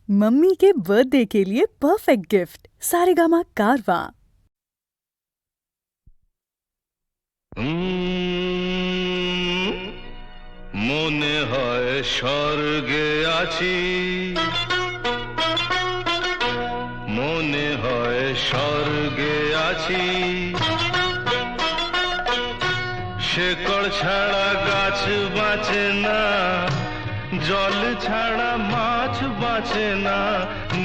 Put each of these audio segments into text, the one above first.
Mummy के birthday के लिए परफेक्ट गिफ्ट सारेगामा कारवा। মনে হয় স্বর্গে আছি, মনে হয় স্বর্গে আছি। শেকড় ছাড়া গাছ বাঁচে না, জল ছাড়া মাছ বাঁচে না,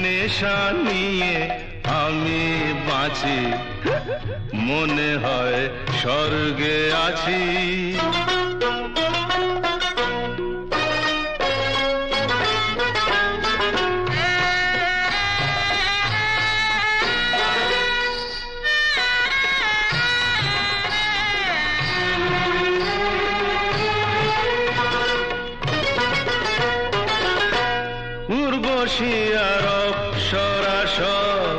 নেশা নিয়ে আমি বাঁচি, মনে হয় স্বর্গে আছি। উর্বশী আর অপ্সরা সব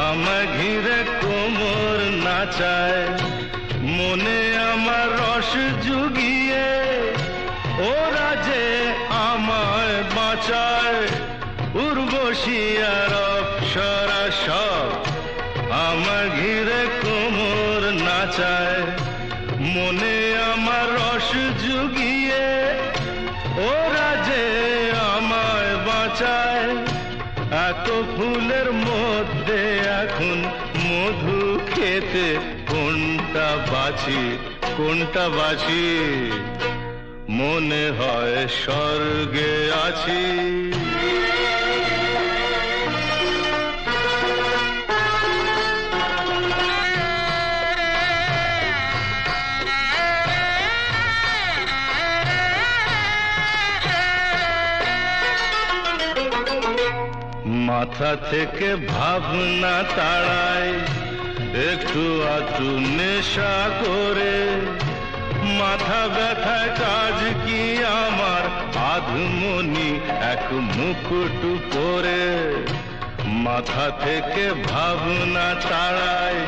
আমায় ঘিরে কোমর নাচায়, মনে আমার রস জুগিয়ে ওরা যে আমায় বাঁচায়। উর্বশী আর অপ্সরা সব আমায় ঘিরে কোমর নাচায়, মনে আমার রস জুগিয়ে ওরা যে আমায় বাঁচায়। এত ফুলের মধ্যে এখন মধু খেতে কোনটা বাছি, কোনটা বাছি, মনে হয় স্বর্গে আছি। মাথা থেকে ভাবনা তাড়ায় একটু আধটু নেশা করে, মাথা ব্যথায় কাজ কি আমার আধমনি এক মুকুট পরে। মাথা থেকে ভাবনা তাড়ায়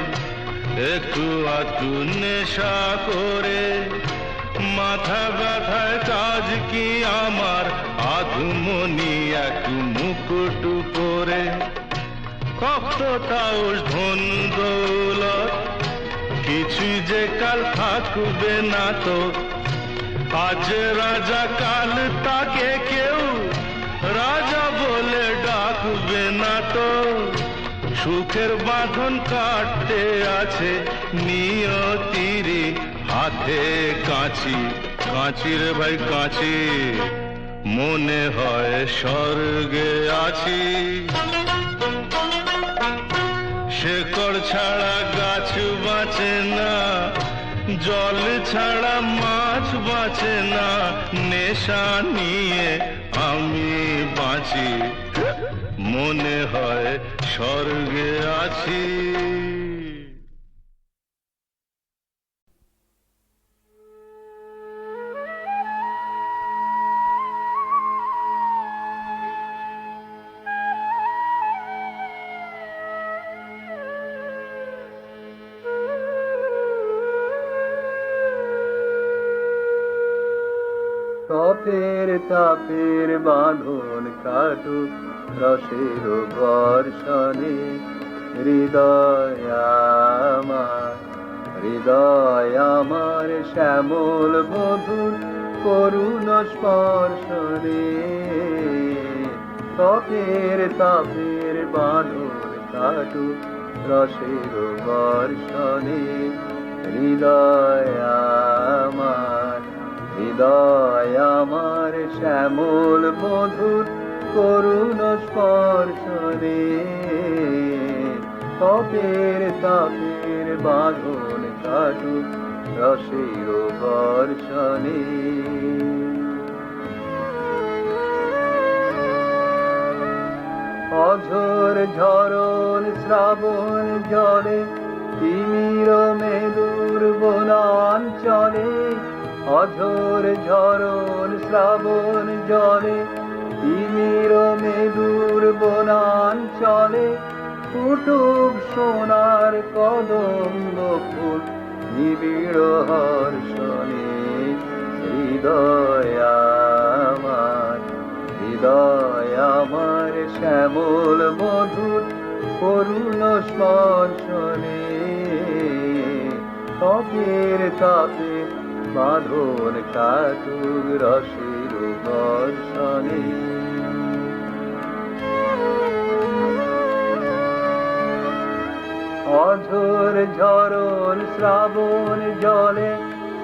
একটু আধটু নেশা করে, মাথা ব্যথায় কাজ কি আমার আধমনি এক মুকুট পরে। কত তাউস ধন দৌলত কিছু যে কাল থাকবে না তো, আজ রাজা কাল তাকে কেউ রাজা বলে ডাকবে না তো। সুখের বাঁধন কাটতে আছে নিয়তির হাতে কাঁচি, কাঁচি রে ভাই কাঁচি, মনে হয় স্বর্গে আছি। শেকড় ছাড়া গাছ বাঁচে না, জল ছাড়া মাছ বাঁচে না, নেশা নিয়ে আমি বাঁচি, মনে হয় স্বর্গে আছি। তপের তাপের বাঁধন কাটুক রসের বর্ষণে, হৃদয় আমার শ্যামল বধুর করুণ স্পর্শনে। তপের তাপের বাঁধন কাটুক রসের বর্ষণে, হৃদয় আমার শ্যামল মধুর করুণ স্পর্শনে। তপের তাপের বাঁধন কাটুক রসের বর্ষণে। অঝোর ঝরণ শ্রাবণ জলে তিমির মেদুর বনাঞ্চলে, অঝোর ঝরণ শ্রাবণ জলে তিমির মেদুর বনাঞ্চলে, ফুটুক সোনার কদম্ব ফুল নিবিড় হর্ষণে। হৃদয় আমার শ্যামল মধুর করুণ স্পর্শনে তপের তাপে বাঁধন কাটুক রসের বর্ষণে। অঝোর ঝরণ শ্রাবণ জলে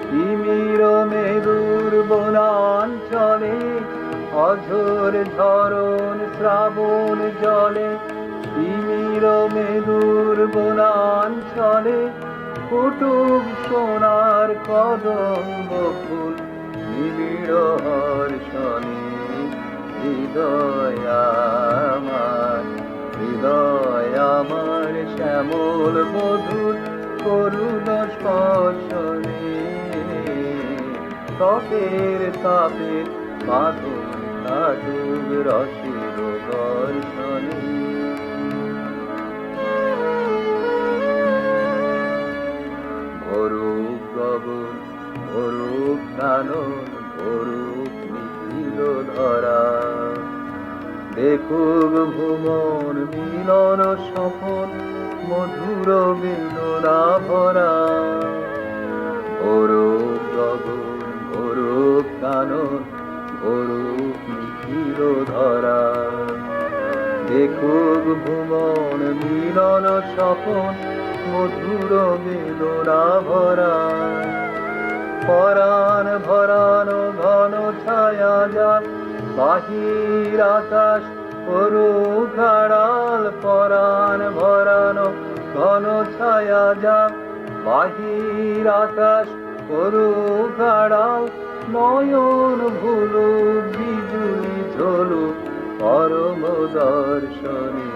তিমির মেরুর বনাঞ্চলে, অঝোর ঝরণ শ্রাবণ জলে তিমির মেরুর বনাঞ্চলে কুটুব সোনার কদম্ব ফুল নিবিড় হর্ষণে। হৃদয় আমার শ্যামল মধুর করুণ স্পর্শনে তপের তাপে বাঁধন কাটুক রসের বর্ষণে। ভরুক গগন ভরুক কানন ভরুক নিখিল ধরা, দেখুক ভুবন মিলন সফল মধুর বেদনা ভরা। ভরুক গগন ভরুক কানন ভরুক নিখিল ধরা, দেখুক ভুবন মিলন সফল মধুর বেদনা ভরা। পরাণ ভরানো ঘন ছায়া জাল বাহির আকাশ করুক আড়াল, পরাণ ভরানো ঘন ছায়া জাল বাহির আকাশ করুক আড়াল। নয়ন ভুলুক বিজুলি ঝলুক পরম দর্শনে।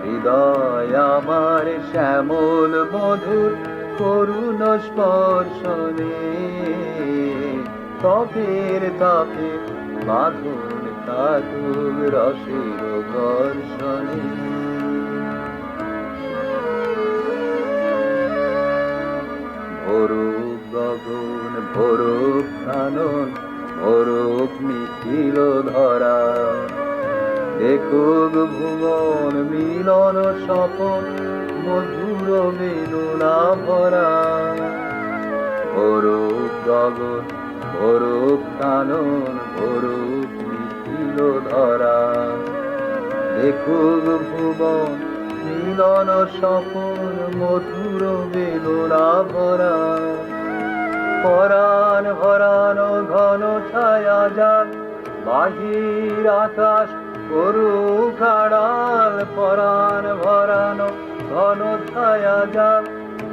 হৃদয় আমার শ্যামল মধুর করুণ স্পর্শনে তপের তাপে বাঁধন কাটুক রসের বর্ষণে। ভরুক গগন ভরুক কানন ভরুক নিখিল ধরা, দেখুক ভুবন মিলন সফল মধুর বেদনা ভরা। ভরুক গগন ভরুক কানন ভরুক নিখিল ধরা, দেখুক ভুবন মিলন সফল মধুর বেদনা ভরা। পরাণ ভরানো ঘন ছায়া জাল বাহির আকাশ করুক আড়াল, পরাণ ভরানো ঘন ছায়া জাল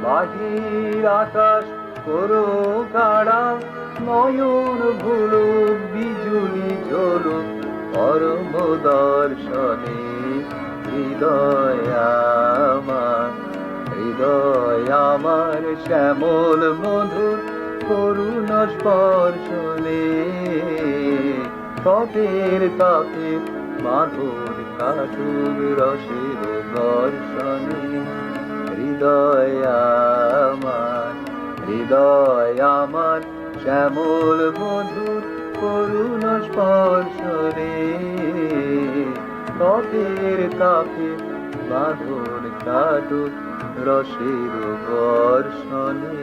বাহির আকাশ করুক আড়াল। নয়ন ভুলুক বিজুলি ঝলুক পরম দর্শনে। হৃদয় আমার শ্যামল মধুর করুণ স্পর্শনে তপের তাপে বাঁধন কাটুক রসের বর্ষণে। হৃদয় আমার শ্যামল মধুর করুণ স্পর্শনে তপের তাপে বাঁধন কাটুক রসের বর্ষণে।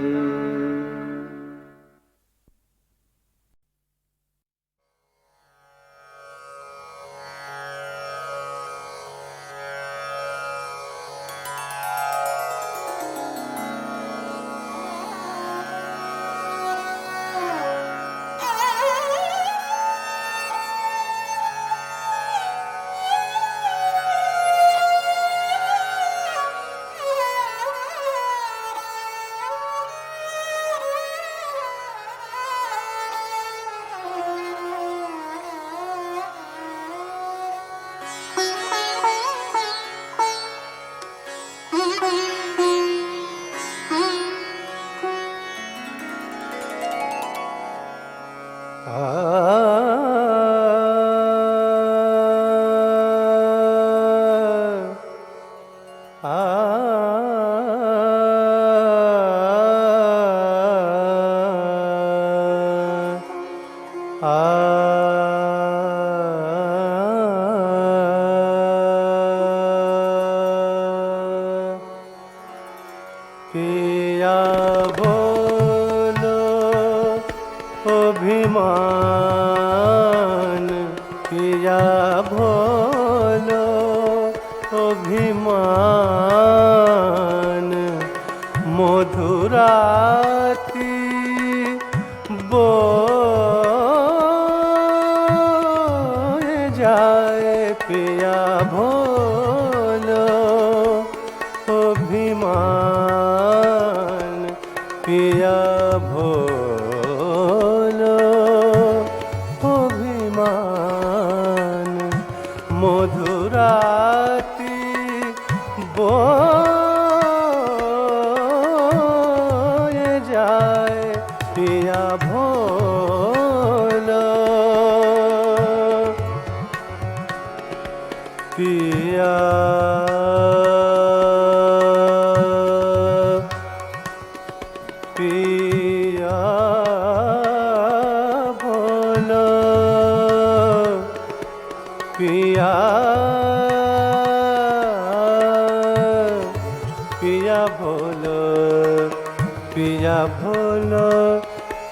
पिया बोलो अभिमान पिया बोलो अभिमान मधुराती बोए जाए पिया बोलो अभिमान पिया भोलो अभिमान मधुराती बोए जाए पिया भोलो पिया पिया भोलो पिया पिया भोलो पिया भोलो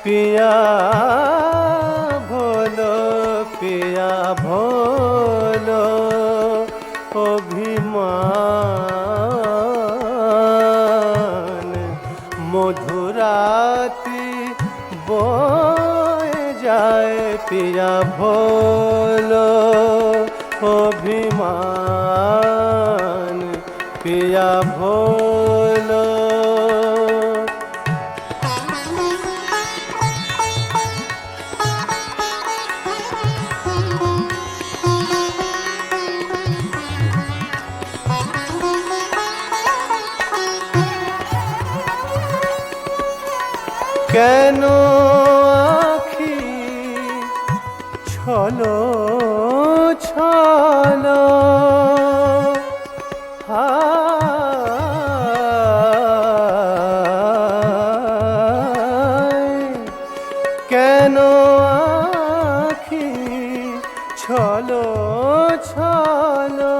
पिया भोलो पिया भोलो अभिमान मधुराती बोए जाए पिया भोलो अभिमान पिया भोलो কেন আখি ছলো ছলো হায় কেন আখি ছলো ছলো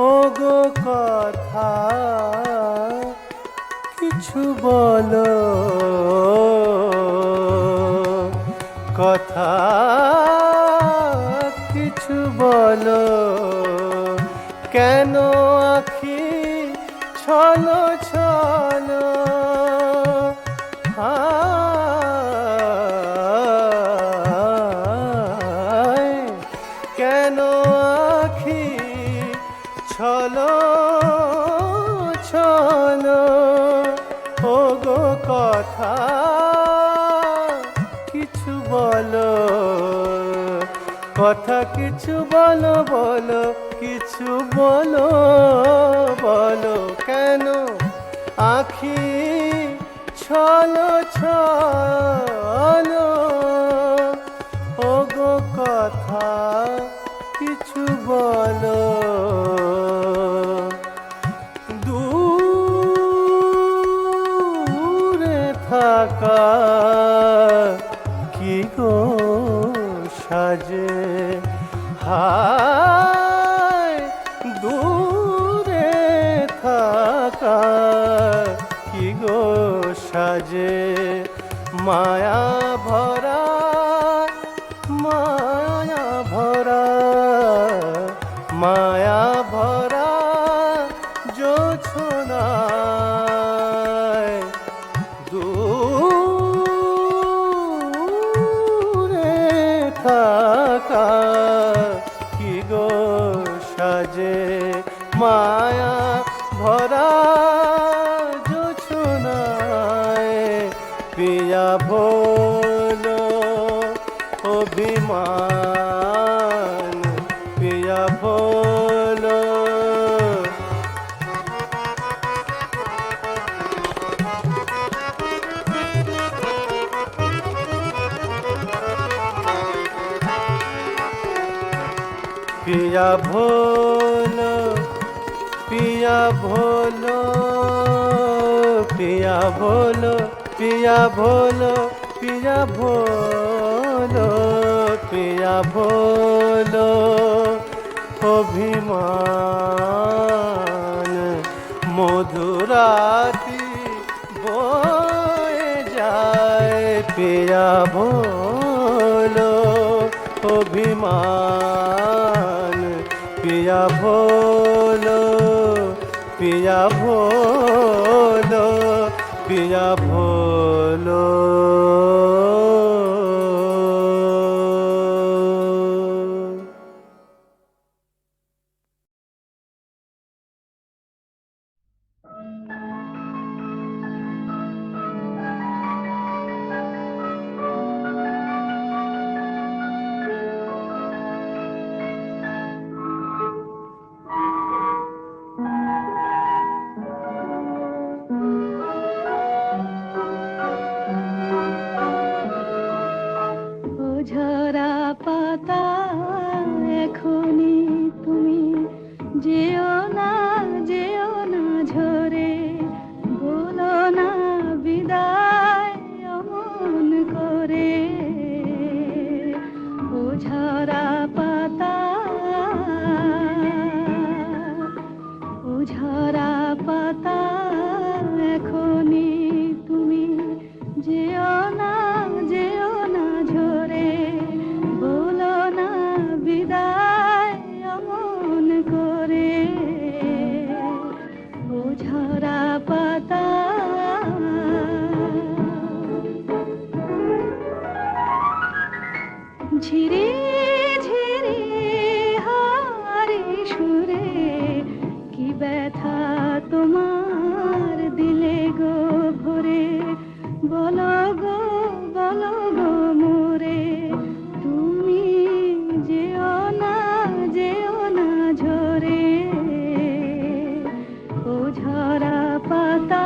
ওগো কথা কিছু বলো কথা কিছু বলো কেন আখি ছলো ছলো হায় কেন আখি ছলো ছলো ওগো কথা কিছু বলো কথা কিছু বলো বলো কিছু বলো বলো কেন আখি ছলো ছলো ওগো কথা কিছু বলো দূরে থাকা কি গো সাজে হায় দূরে থাকা কি গো সাজে মায়া ভরা মায়া ভরা মায়া ভরা জোছনায় দূরে থাকা কি গো সাজে মায়া ভরা জোছনায় পিয়া ভোলো অভিমান পিয়া ভোলো पिया भोलो पिया भोलो पिया भोलो पिया भोलो पिया भोलो पिया भोलो অভিমান মধুরাতি বয়ে যায় পিয়া ভোলো অভিমান পিয়া ভোলো পিয়া ভোলো পিয়া ভোলো ঝরা পাতা এখনি তুমি যেও না ঝরে বলো না বিদায় অমন করে ও ঝরা পাতা ও ঝরা পাতা এখনি তুমি যেও না ঝরে বলো না বিদায় অমন করে ও ঝরা পাতা ঝিরে ঝিরে হারি সুরে কি ব্যথা তোমার দিলে গো ভরে বলো গো মোরে তুমি যেও না ঝরে ও ঝরা পাতা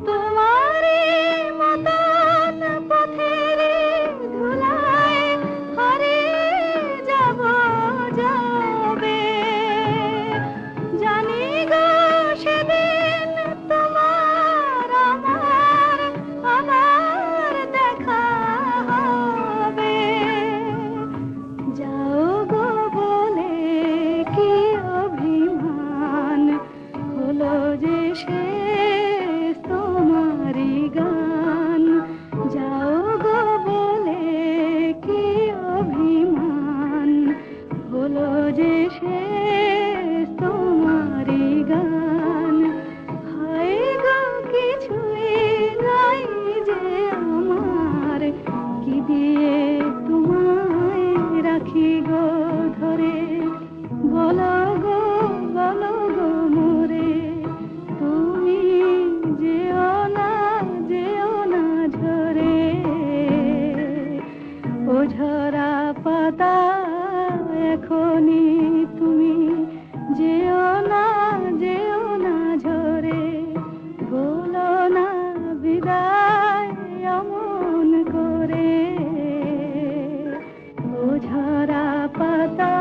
তোমারে মতন পথের ধুলায় হারিয়ে যাবে জানি গো সেদিন তোমার আমার দেখা হবে যাও গো বলে কি অভিমান হলো যে শেষ তোমারি গান যাও গো বলে কি অভিমান হলো যে শেষ তোমারি গান হায় গো কিছুই নাই যে আমার কি দিয়ে তোমায় রাখি গো ধরে বলো গো মোরে তুমি যেও না ঝরে ও ঝরা পাতা এখনি তুমি যেও না ঝরে বলো না বিদায় অমন করে ও ঝরা পাতা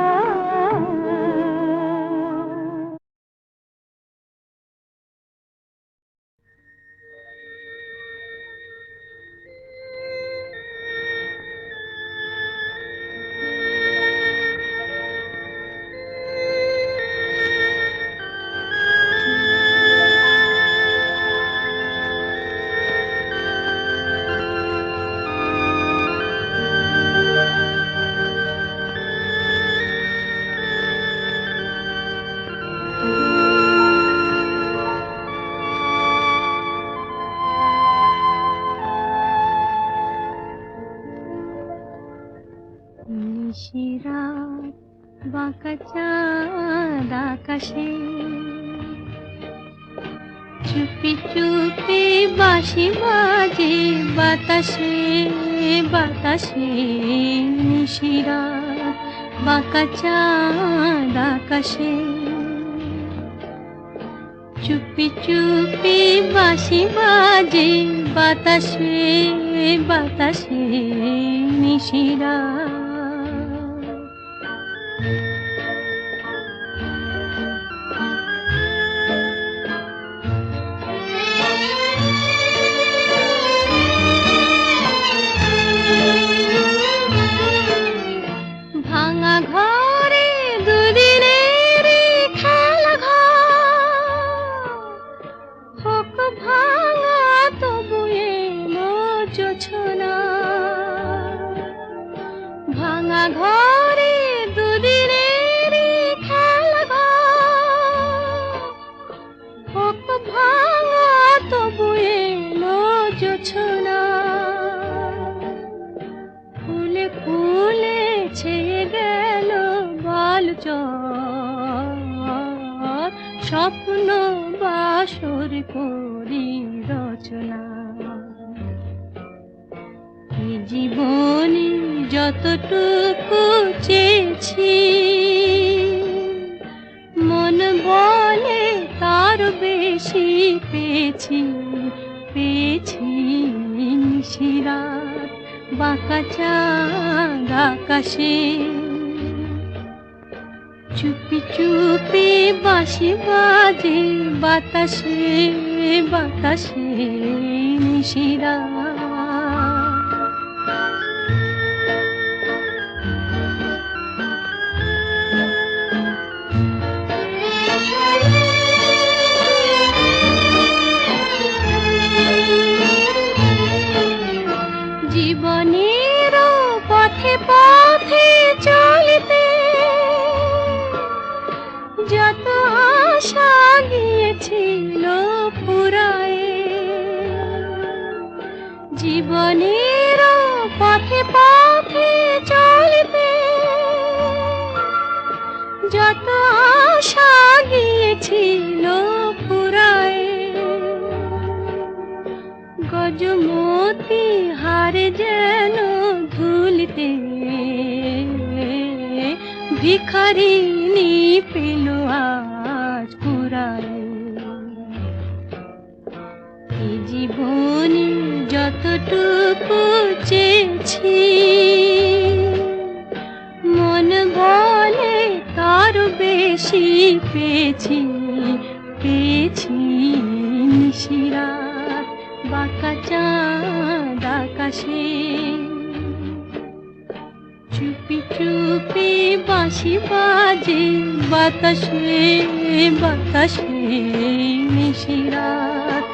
নিশিরাত বাঁকা চাঁদ আকাশে চুপি চুপি বাঁশি বাজে বাতাসে নিশিরাত বাঁকা চাঁদ আকাশে চুপি চুপি বাঁশি বাজে বাতাসে নিশিরাত স্বপ্ন বাসর করি রচনা। এই জীবনে যতটুকু চেয়েছি, মন বলে তার বেশি পেয়েছি, পেয়েছি নিশিরাত বাঁকা চাঁদ আকাশে। চুপি চুপি বাঁশি বাজে বাতাসে, বাতাসে নিশিরাত। জীবনের পথে পথে চলতে যত আশা গিয়েছিল ফুরায়ে, জীবনের পথে পথে চলতে যত আশা গিয়েছিল ফুরায়ে। গজমতি হারে যেন ধুলিতে ভিখারিনী পেল আজ কুড়ায়। এই জীবনে যতটুকু চেয়েছি, মন বলে তার বেশি পেয়েছি, পেয়েছি নিশিরাত বাঁকা চাঁদ আকাশে। চুপি চুপি বাঁশি বাজে বাতাসে, বাতাসে নিশিরাত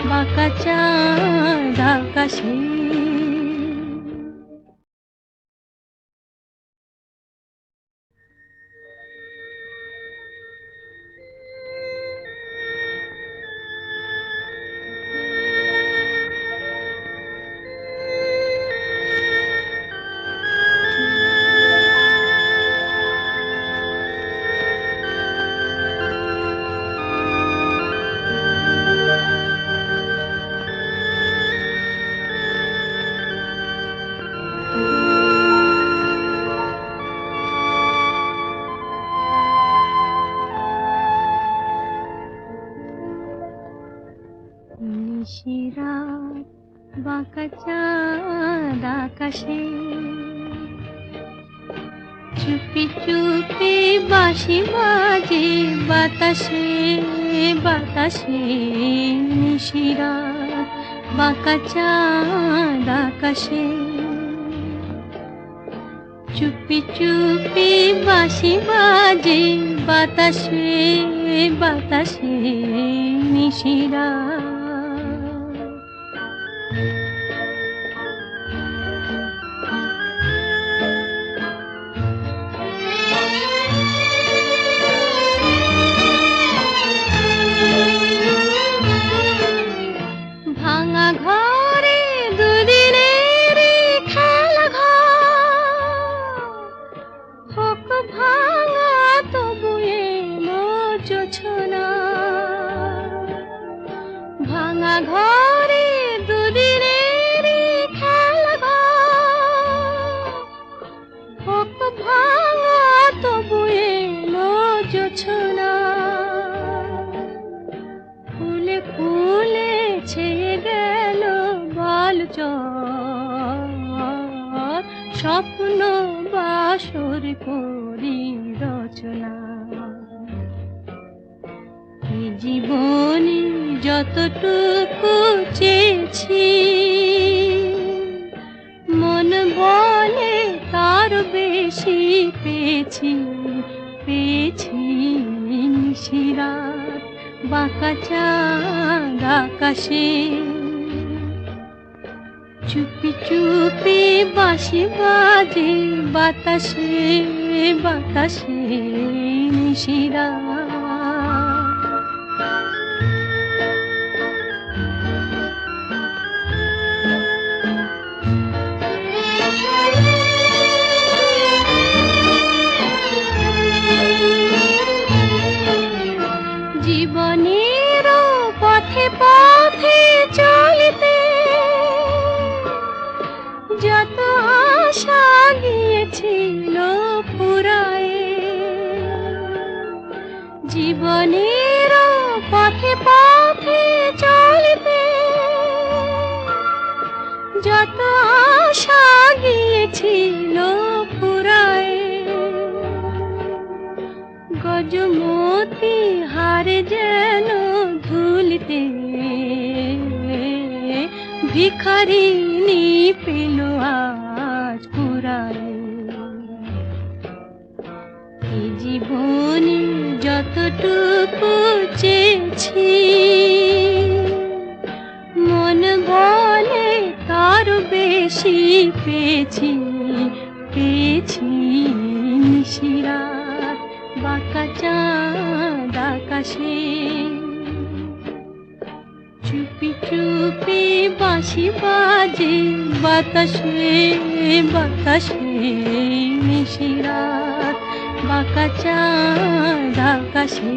বাঁকা চাঁদ আকাশে। নিশিরাত বাঁকা চাঁদ আকাশে। চুপি চুপি বাঁশি বাজে বাতাসে, বাতাসে নিশিরাত বাঁকা চাঁদ আকাশে। চুপি চুপি বাঁশি বাজে বাতাসে, বাতাসে নিশিরাত। ভাঙা ঘরে দুদিনের খেলা ঘর, হোক ভাঙা তবু এলো জোছনা। ভাঙা ঘরে দুদিনের খেলা ঘর, হোক ভাঙা তবু এলো জোছনা। ফুলে ফুলে ছেয়ে গেল বালুচর, স্বপ্ন বাসর করি রচনা। এই জীবনে যতটুকু চেয়েছি, মন বলে তার বেশি পেয়েছি, পেয়েছি নিশিরাত বাঁকা চাঁদ আকাশে। চুপি চুপি বাঁশি বাজে বাতাসে, বাতাসে নিশিরাত। জীবনের পথে পথে চলতে যত আশা গিয়েছিল ফুরায়, গজমতি হারে যেন ধুলিতে ভিখারিনী পেল আজ কুড়ায়। এই জীবনে যতটুকু চেয়েছি মন বলে তার বেশি পেয়েছি, পেয়েছি নিশিরাত বাঁকা চাঁদ আকাশে। চুপি চুপি বাঁশি বাজে বাতাসে বাতাসে, নিশিরাত বাঁকা চাঁদ আকাশে।